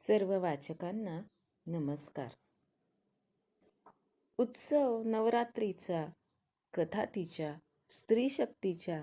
सर्व वाचकांना नमस्कार. उत्सव नवरात्रीचा, कथा तिच्या, स्त्री शक्तीच्या,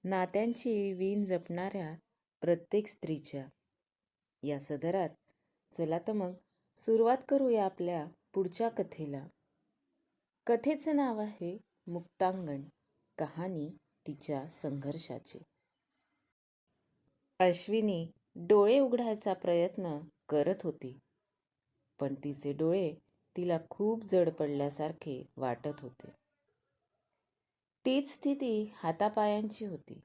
नात्यांची वीण जपणाऱ्या प्रत्येक स्त्रीच्या. या सदरात चला तर मग सुरुवात करूया आपल्या पुढच्या कथेला. कथेचं नाव आहे मुक्तांगण, कहाणी तिच्या संघर्षाची. अश्विनी डोळे उघडायचा प्रयत्न करत होती, पण तिचे डोळे तिला खूप जड पडल्यासारखे वाटत होते. तीच स्थिती हातापायांची होती.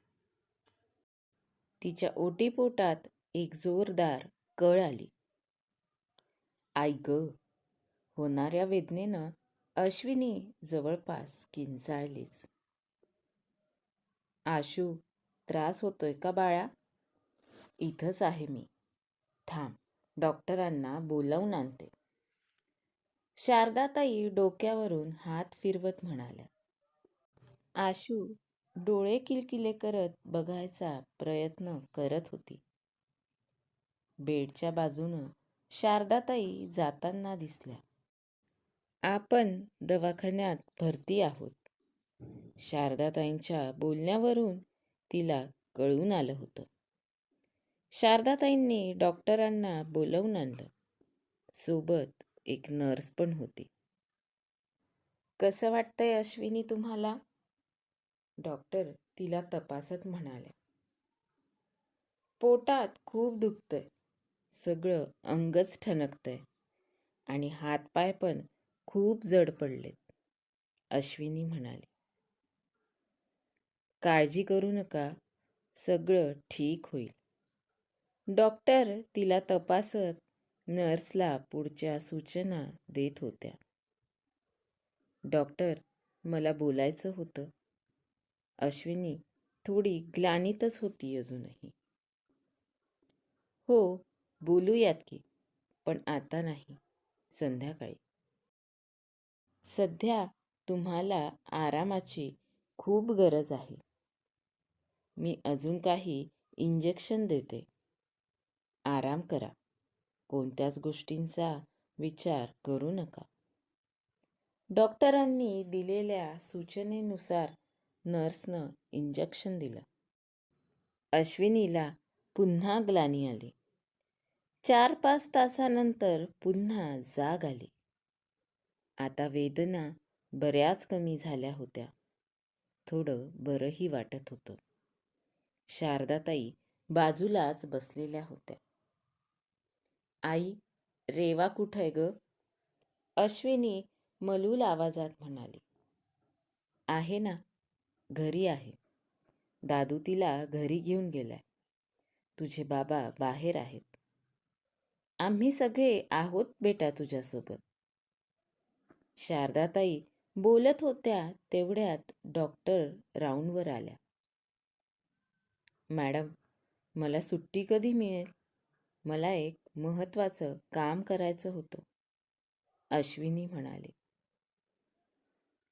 तिच्या ओटीपोटात एक जोरदार कळ आली. आई ग! होणाऱ्या वेदनेनं अश्विनी जवळपास किंचाळलीच. आशू, त्रास होतोय का बाळा? इथंच आहे मी. थांब, डॉक्टरांना बोलावून आणते. शारदाताई डोक्यावरून हात फिरवत म्हणाल्या. आशू डोळे किलकिले करत बघायचा प्रयत्न करत होती. बेडच्या बाजूनं शारदाताई जाताना दिसल्या. आपण दवाखान्यात भरती आहोत. शारदाताईंच्या बोलण्यावरून तिला कळून आलं होतं. शारदाताईंनी डॉक्टरांना बोलवून आणलं. सोबत एक नर्स पण होती. कसं वाटतंय अश्विनी तुम्हाला? डॉक्टर तिला तपासत म्हणाले. पोटात खूप दुखतंय, सगळं अंगच ठणकतंय आणि हातपाय पण खूप जड पडलेत, अश्विनी म्हणाली. काळजी करू नका, सगळं ठीक होईल. डॉक्टर तिला तपासत नर्सला पुढच्या सूचना देत होत्या. डॉक्टर, मला बोलायचं होतं. अश्विनी थोडी ग्लानीतच होती अजूनही. हो, बोलूयात की, पण आता नाही, संध्याकाळी. सध्या तुम्हाला आरामाची खूप गरज आहे. मी अजून काही इंजेक्शन देते. आराम करा. कोणत्याच गोष्टींचा विचार करू नका. डॉक्टरांनी दिलेल्या सूचनेनुसार नर्सनं इंजेक्शन दिलं. अश्विनीला पुन्हा ग्लानी आली. 4-5 तासानंतर पुन्हा जाग आली. आता वेदना बऱ्याच कमी झाल्या होत्या. थोडं बरंही वाटत होतं. शारदाताई बाजूलाच बसलेल्या होत्या. आई, रेवा कुठंय ग? अश्विनी मलूल आवाजात म्हणाली. आहे ना, घरी आहे. दादू तिला घरी घेऊन गेलाय. तुझे बाबा बाहेर आहेत. आम्ही सगळे आहोत बेटा तुझ्यासोबत. शारदाताई बोलत होत्या तेवढ्यात डॉक्टर राऊंडवर आल्या. मॅडम, मला सुट्टी कधी मिळेल? मला एक महत्त्वाचं काम करायचं होतं, अश्विनी म्हणाली.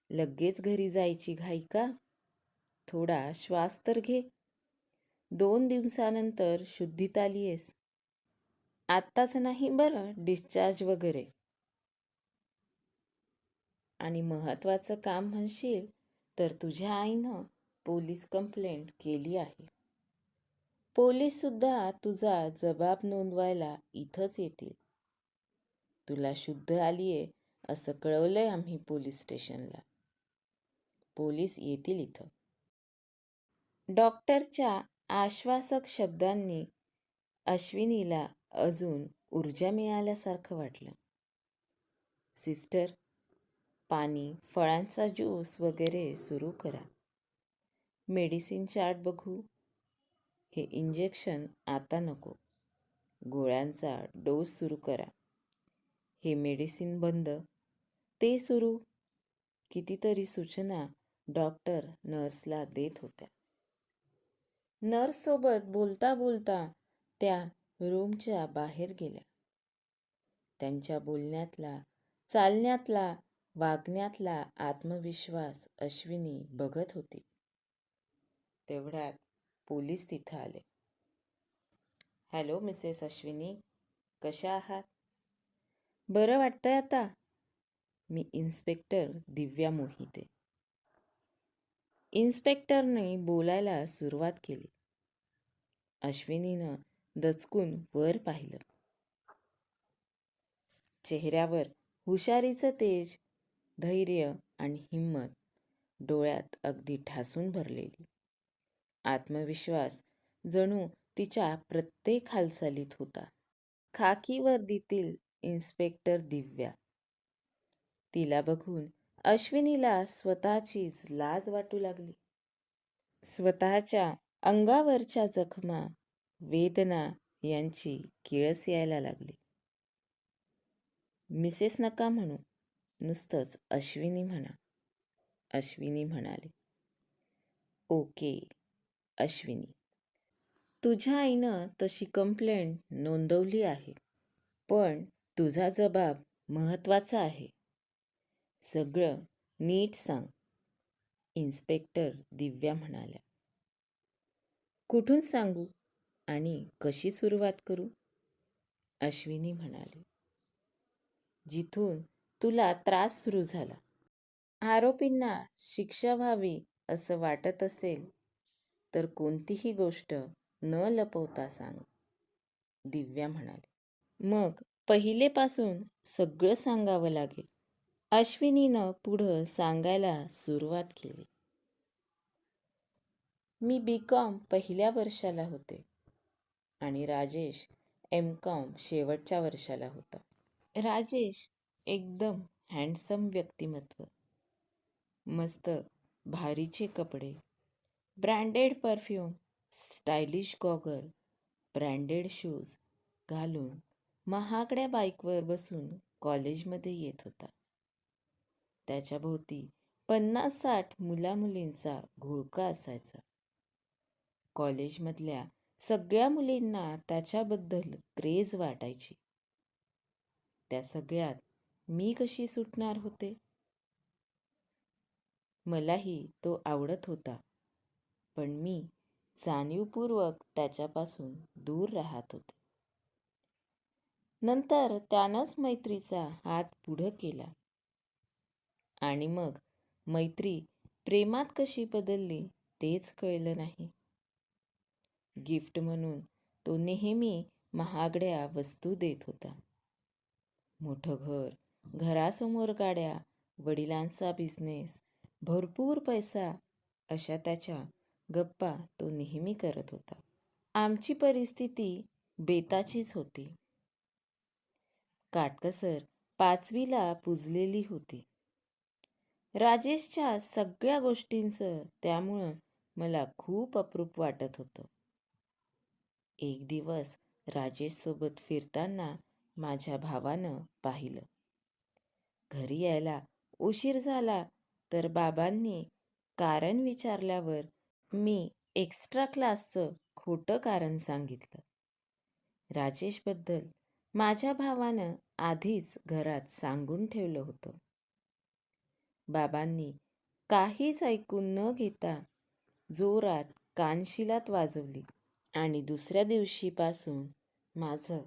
लगेच घरी जायची घाई का? थोडा श्वास तर घे. 2 दिवसानंतर शुद्धीत आलीयेस. आत्ताच नाही बरं डिस्चार्ज वगैरे. आणि महत्त्वाचं काम म्हणशील तर तुझ्या आईनं पोलीस कंप्लेंट केली आहे. पोलीससुद्धा तुझा जबाब नोंदवायला इथंच येतील. तुला शुद्ध आलीये असं कळवलंय आम्ही पोलीस स्टेशनला. पोलीस येतील इथं. डॉक्टरच्या आश्वासक शब्दांनी अश्विनीला अजून ऊर्जा मिळाल्यासारखं वाटलं. सिस्टर, पाणी, फळांचा ज्यूस वगैरे सुरू करा. मेडिसिन चार्ट बघू. हे इंजेक्शन आता नको. गोळ्यांचा डोस सुरू करा. हे मेडिसिन बंद, ते सुरू. कितीतरी सूचना डॉक्टर नर्सला देत होत्या. नर्ससोबत बोलता बोलता त्या रूमच्या बाहेर गेल्या. त्यांच्या बोलण्यातला, चालण्यातला, वागण्यातला आत्मविश्वास अश्विनी बघत होती. तेवढ्यात पोलीस तिथं आले. हॅलो मिसेस अश्विनी, कशा आहात? बरं वाटतंय आता? मी इन्स्पेक्टर दिव्या मोहिते. इन्स्पेक्टरने बोलायला सुरुवात केली. अश्विनीनं दचकून वर पाहिलं. चेहऱ्यावर हुशारीचं तेज, धैर्य आणि हिंमत, डोळ्यात अगदी ठासून भरलेली. आत्मविश्वास जणू तिच्या प्रत्येक हालचालीत होता. खाकी वर्दीतील इन्स्पेक्टर दिव्या. तिला बघून अश्विनीला स्वतःचीच लाज वाटू लागली. स्वतःच्या अंगावरच्या जखमा, वेदना यांची किळस यायला लागली. मिसेस नका म्हणू, नुसतंच अश्विनी म्हणा. अश्विनी म्हणाले. ओके अश्विनी, तुझ्या आईनं तशी कंप्लेंट नोंदवली आहे, पण तुझा जबाब महत्त्वाचा आहे. सगळं नीट सांग, इन्स्पेक्टर दिव्या म्हणाल्या. कुठून सांगू आणि कशी सुरुवात करू? अश्विनी म्हणाली. जिथून तुला त्रास सुरू झाला. आरोपींना शिक्षा व्हावी असं वाटत असेल तर कोणतीही गोष्ट न लपवता सांग, दिव्या म्हणाली. मग पहिलेपासून सगळं सांगावं लागेल. अश्विनीनं पुढं सांगायला सुरुवात केली. मी B.Com पहिल्या वर्षाला होते आणि राजेश M.Com शेवटच्या वर्षाला होता. राजेश एकदम हँडसम व्यक्तिमत्व, मस्त भारीचे कपडे, branded perfume, stylish goggle, branded shoes घालून महागड्या बाईकवर बसून कॉलेजमध्ये येत होता. त्याच्या भोवती 50-60 मुलामुलींचा घोळका असायचा. कॉलेजमधल्या सगळ्या मुलींना त्याच्याबद्दल क्रेज वाटायची. त्या सगळ्यात मी कशी सुटणार होते? मलाही तो आवडत होता, पण मी जाणीवपूर्वक त्याच्यापासून दूर राहत होते. नंतर त्यानंच मैत्रीचा हात पुढं केला आणि मग मैत्री प्रेमात कशी बदलली तेच कळलं नाही. गिफ्ट म्हणून तो नेहमी महागड्या वस्तू देत होता. मोठं घर, घरासमोर गाड्या, वडिलांचा बिझनेस, भरपूर पैसा, अशा त्याच्या गप्पा तो नेहमी करत होता. आमची परिस्थिती बेताचीच होती. काटकसर 5वीला पुजलेली होती. राजेशच्या सगळ्या गोष्टींचं त्यामुळं मला खूप अप्रूप वाटत होतं. एक दिवस राजेशसोबत फिरताना माझ्या भावानं पाहिलं. घरी यायला उशीर झाला तर बाबांनी कारण विचारल्यावर मी एक्स्ट्रा क्लासचं खोटं कारण सांगितलं. राजेशबद्दल माझ्या भावानं आधीच घरात सांगून ठेवलं होतं. बाबांनी काहीच ऐकून न घेता जोरात कानशिलात वाजवली आणि दुसऱ्या दिवशीपासून माझं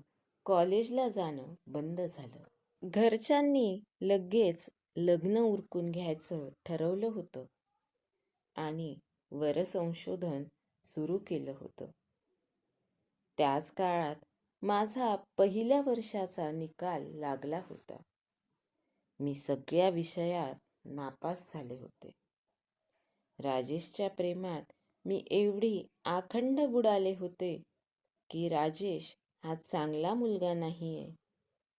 कॉलेजला जाणं बंद झालं. घरच्यांनी लगेच लग्न उरकून घ्यायचं ठरवलं होतं आणि वरसंशोधन सुरू केलं होतं. त्याच काळात माझा पहिल्या वर्षाचा निकाल लागला होता. मी सगळ्या विषयात नापास झाले होते. राजेशच्या प्रेमात मी एवढी आखंड बुडाले होते की राजेश हा चांगला मुलगा नाहीये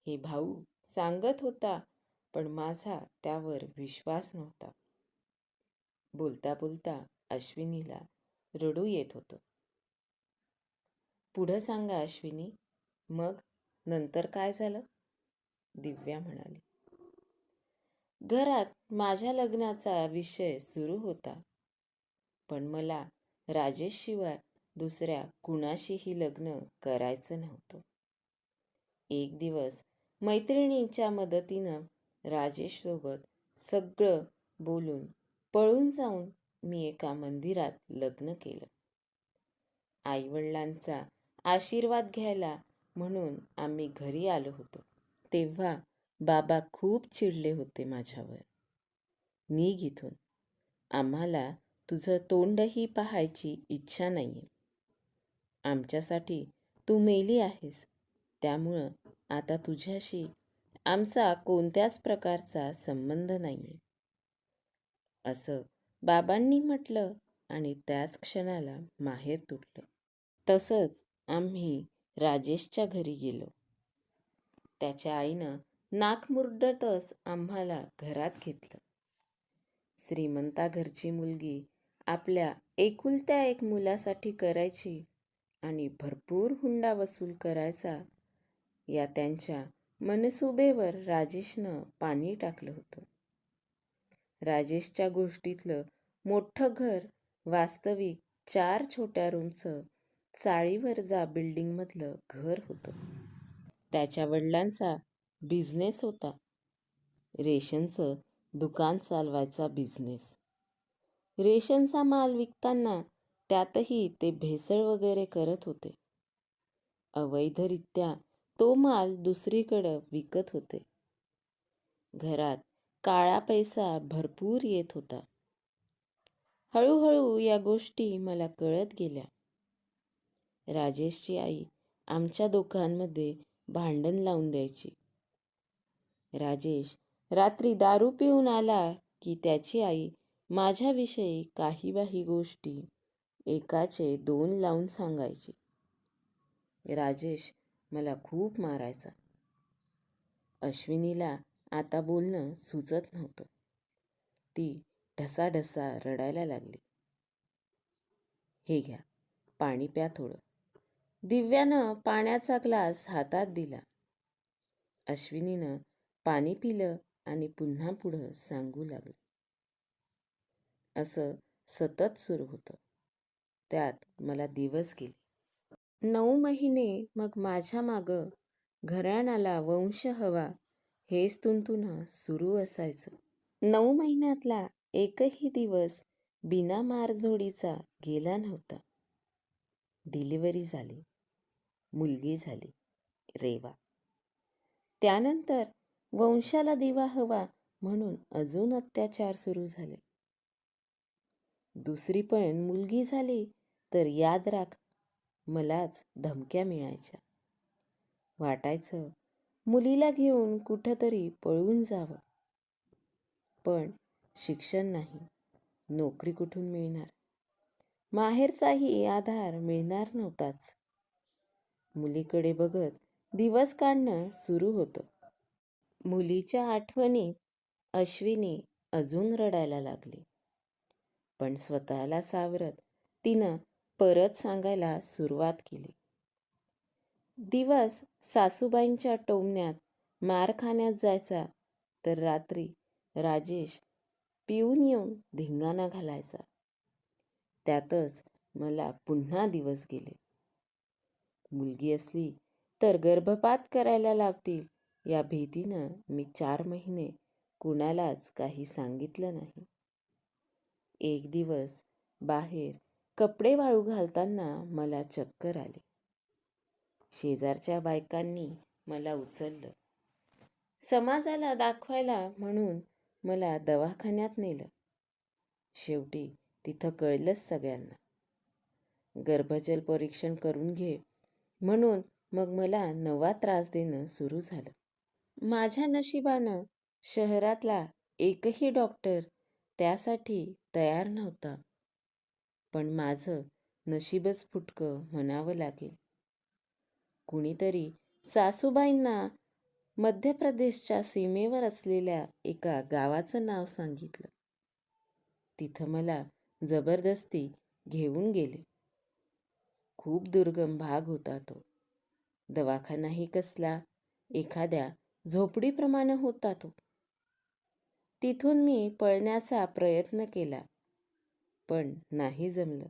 हे भाऊ सांगत होता, पण माझा त्यावर विश्वास नव्हता. बोलता बोलता अश्विनीला रडू येत होतं. पुढं सांगा अश्विनी, मग नंतर काय झालं? दिव्या म्हणाली. घरात माझ्या लग्नाचा विषय सुरू होता, पण मला राजेशशिवाय दुसऱ्या कुणाशीही लग्न करायचं नव्हतं. एक दिवस मैत्रिणींच्या मदतीनं राजेशसोबत सगळं बोलून पळून जाऊन मी एका मंदिरात लग्न केलं. आईवडिलांचा आशीर्वाद घ्यायला म्हणून आम्ही घरी आलो होतो. तेव्हा बाबा खूप चिडले होते माझ्यावर. निघ इथून. आम्हाला तुझं तोंडही पाहायची इच्छा नाहीये. आमच्यासाठी तू मेली आहेस. त्यामुळं आता तुझ्याशी आमचा कोणत्याच प्रकारचा संबंध नाहीये, असं बाबांनी म्हटलं आणि त्याच क्षणाला माहेर तुटलं. तसंच आम्ही राजेशच्या घरी गेलो. त्याच्या आईनं नाक मुरडतच आम्हाला घरात घेतलं. श्रीमंता घरची मुलगी आपल्या एकुलत्या एक मुलासाठी करायची आणि भरपूर हुंडा वसूल करायचा, या त्यांच्या मनसुबेवर राजेशनं पाणी टाकलं होतं. राजेशच्या गोष्टीतलं मोठं घर वास्तविक 4 छोट्या रूमचं चाळीवरजा बिल्डिंगमधलं घर होतं. त्याच्या वडिलांचा बिझनेस होता. रेशनचं दुकान चालवायचा बिझनेस. रेशनचा माल विकताना त्यातही ते भेसळ वगैरे करत होते. अवैधरित्या तो माल दुसरीकडं विकत होते. घरात काळा पैसा भरपूर येत होता. हळूहळू या गोष्टी मला कळत गेल्या. राजेशची आई आमच्या दोघांमध्ये भांडण लावून द्यायची. राजेश रात्री दारू पिऊन आला की त्याची आई माझ्याविषयी काही गोष्टी एकाचे 2 लावून सांगायची. राजेश मला खूप मारायचा. अश्विनीला आता बोलणं सुचत नव्हतं. ती ढसाढसा रडायला लागली. हे घ्या, पाणी प्या थोडं. दिव्यानं पाण्याचा ग्लास हातात दिला. अश्विनीनं पाणी पिलं आणि पुन्हा पुढं सांगू लागली. असं सतत सुरू होतं. त्यात मला दिवस गेले. 9 महिने मग माझ्या मागं घराण्याला वंश हवा हेच तुणतुणं सुरू असायचं. 9 महिन्यातला एकही दिवस बिना मारझोडीचा गेला नव्हता. डिलिव्हरी झाली. मुलगी झाली, रेवा. त्यानंतर वंशाला दिवा हवा म्हणून अजून अत्याचार सुरू झाले. दुसरी पण मुलगी झाली तर याद राख, मलाच धमक्या मिळायच्या. वाटायचं मुलीला घेऊन कुठंतरी पळून जावं. पण शिक्षण नाही, नोकरी कुठून मिळणार? माहेरचाही आधार मिळणार नव्हताच. मुलीकडे बघत दिवस काढणं सुरू होतं. मुलीच्या आठवणीत अश्विनी अजून रडायला लागली. पण स्वतःला सावरत तिनं परत सांगायला सुरुवात केली. दिवस सासूबाईंच्या टोमण्यात मार खाण्यात जायचा तर रात्री राजेश पिऊन येऊन धिंगाणा घालायचा. त्यातच मला पुन्हा दिवस गेले. मुलगी असली तर गर्भपात करायला लावतील या भीतीनं मी 4 महिने कुणालाच काही सांगितलं नाही. एक दिवस बाहेर कपडे वाळू घालताना मला चक्कर आली. शेजारच्या बायकांनी मला उचललं. समाजाला दाखवायला म्हणून मला दवाखान्यात नेलं. शेवटी तिथं कळलंच सगळ्यांना. गर्भजल परीक्षण करून घे म्हणून मग मला नवा त्रास देणं सुरू झालं. माझ्या नशिबानं शहरातला एकही डॉक्टर त्यासाठी तयार नव्हता. पण माझं नशीबच फुटकं म्हणावं लागेल. कुणीतरी सासूबाईंना मध्य प्रदेशच्या सीमेवर असलेल्या एका गावाचं नाव सांगितलं. तिथं मला जबरदस्ती घेऊन गेले. खूप दुर्गम भाग होता तो. दवाखानाही कसला, एखाद्या झोपडीप्रमाणे होता तो. तिथून मी पळण्याचा प्रयत्न केला, पण नाही जमलं.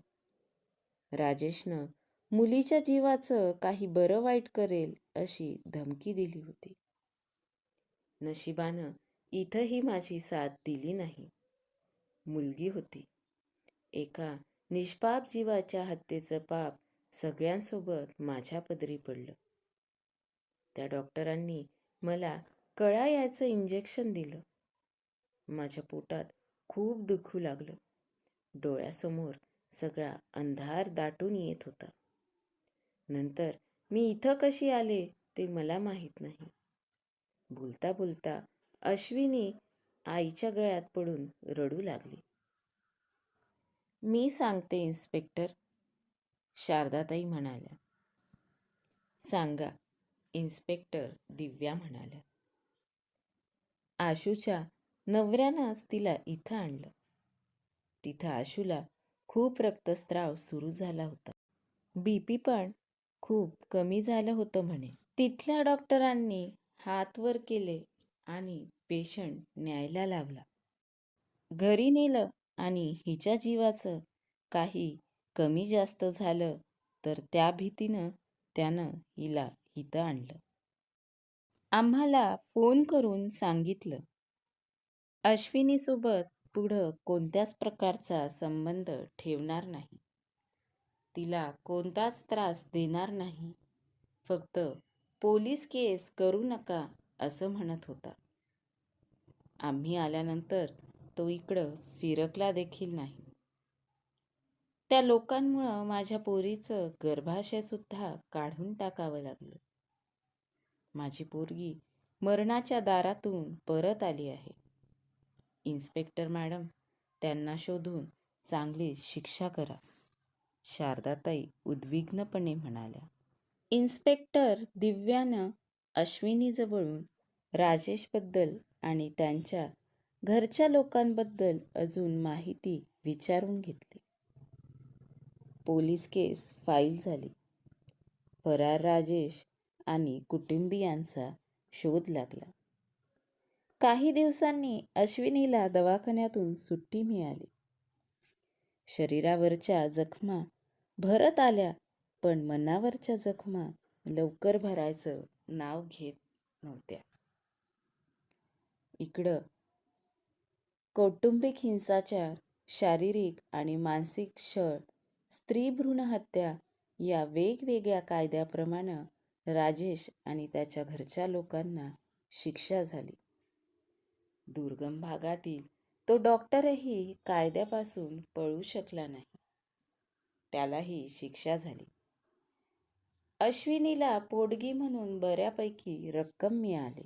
राजेशनं मुलीच्या जीवाचं काही बरं वाईट करेल अशी धमकी दिली होती. नशिबानं इथंही माझी साथ दिली नाही. मुलगी होती. एका निष्पाप जीवाच्या हत्येचं पाप सगळ्यांसोबत माझ्या पदरी पडलं. त्या डॉक्टरांनी मला कळा याचं इंजेक्शन दिलं. माझ्या पोटात खूप दुखू लागलं. डोळ्यासमोर सगळा अंधार दाटून येत होता. नंतर मी इथं कशी आले ते मला माहीत नाही. बोलता बोलता अश्विनी आईच्या गळ्यात पडून रडू लागली. मी सांगते इन्स्पेक्टर, शारदाताई म्हणाल्या. सांगा, इन्स्पेक्टर दिव्या म्हणाल्या. आशूच्या नवऱ्यानंच तिला इथं आणलं. तिथं आशूला खूप रक्तस्राव सुरू झाला होता. BP पण खूप कमी झालं होतं म्हणे. तिथल्या डॉक्टरांनी हात वर केले आणि पेशंट न्यायला लावला. घरी नेलं आणि हिच्या जीवाचं काही कमी जास्त झालं तर त्या भीतीनं त्यानं हिला इथं आणलं. आम्हाला फोन करून सांगितलं, अश्विनीसोबत पुढं कोणत्याच प्रकारचा संबंध ठेवणार नाही. तिला कोणताच त्रास देणार नाही. फक्त पोलीस केस करू नका असं म्हणत होता. आम्ही आल्यानंतर तो इकडं फिरकला देखील नाही. त्या लोकांमुळं माझ्या पोरीचं गर्भाशयसुद्धा काढून टाकावं लागलं. माझी पोरगी मरणाच्या दारातून परत आली आहे. इन्स्पेक्टर मॅडम, त्यांना शोधून चांगली शिक्षा करा, शारदाताई उद्विग्नपणे म्हणाल्या. इन्स्पेक्टर दिव्यानं अश्विनीजवळून राजेशबद्दल आणि त्यांच्या घरच्या लोकांबद्दल अजून माहिती विचारून घेतली. पोलीस केस फाईल झाली. फरार राजेश आणि कुटुंबियांचा शोध लागला. काही दिवसांनी अश्विनीला दवाखान्यातून सुट्टी मिळाली. शरीरावरच्या जखमा भरत आल्या, पण मनावरच्या जखमा लवकर भरायचं नाव घेत नव्हत्या. इकडं कौटुंबिक हिंसाचार, शारीरिक आणि मानसिक छळ, स्त्री भ्रूण हत्या या वेगवेगळ्या कायद्याप्रमाणे राजेश आणि त्याच्या घरच्या लोकांना शिक्षा झाली. दुर्गम भागातील तो डॉक्टरही कायद्यापासून पळू शकला नाही. त्यालाही शिक्षा झाली. अश्विनीला पोटगी म्हणून बऱ्यापैकी रक्कम मिळाली.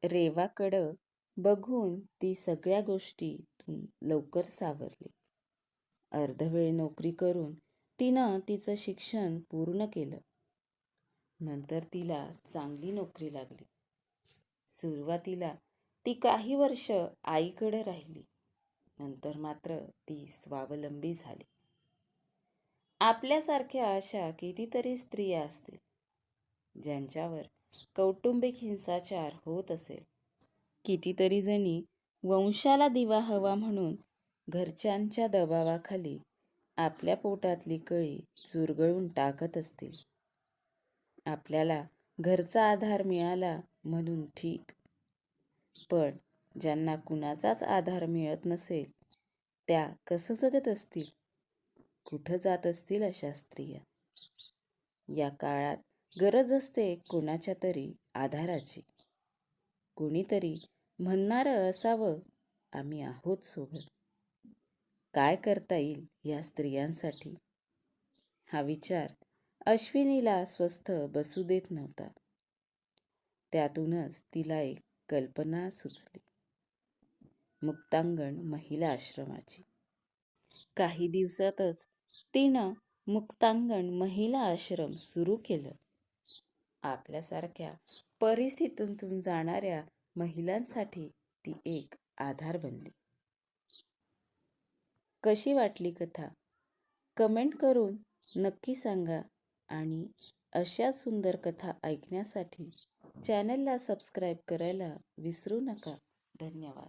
रेवाकडं बघून ती सगळ्या गोष्टीतून लवकर सावरली. अर्धवेळ नोकरी करून तिनं तिचं शिक्षण पूर्ण केलं. नंतर तिला चांगली नोकरी लागली. सुरुवातीला ती काही वर्ष आईकडे राहिली. नंतर मात्र ती स्वावलंबी झाली. आपल्यासारख्या अशा कितीतरी स्त्रिया असतील ज्यांच्यावर कौटुंबिक हिंसाचार होत असेल. कितीतरी जणी वंशाला दिवा हवा म्हणून घरच्यांच्या दबावाखाली आपल्या पोटातली कळी चुरगळून टाकत असतील. आपल्याला घरचा आधार मिळाला म्हणून ठीक, पण ज्यांना कुणाचाच आधार मिळत नसेल त्या कसं जगत असतील? कुठं जात असतील अशा स्त्रिया? या काळात गरज असते कोणाच्या तरी आधाराची. कोणीतरी म्हणणारं असावं, आम्ही आहोत सोबत. काय करता येईल या स्त्रियांसाठी? हा विचार अश्विनीला स्वस्थ बसू देत नव्हता. त्यातूनच तिला एक कल्पना सुचली, मुक्तांगण महिला आश्रमाची. काही दिवसातच तिनं मुक्तांगण महिला आश्रम सुरू केलं. आपल्यासारख्या परिस्थितीतून जाणाऱ्या महिलांसाठी ती एक आधार बनली. कशी वाटली कथा? कमेंट करून नक्की सांगा आणि अशा सुंदर कथा ऐकण्यासाठी चॅनलला सबस्क्राईब करायला विसरू नका. धन्यवाद.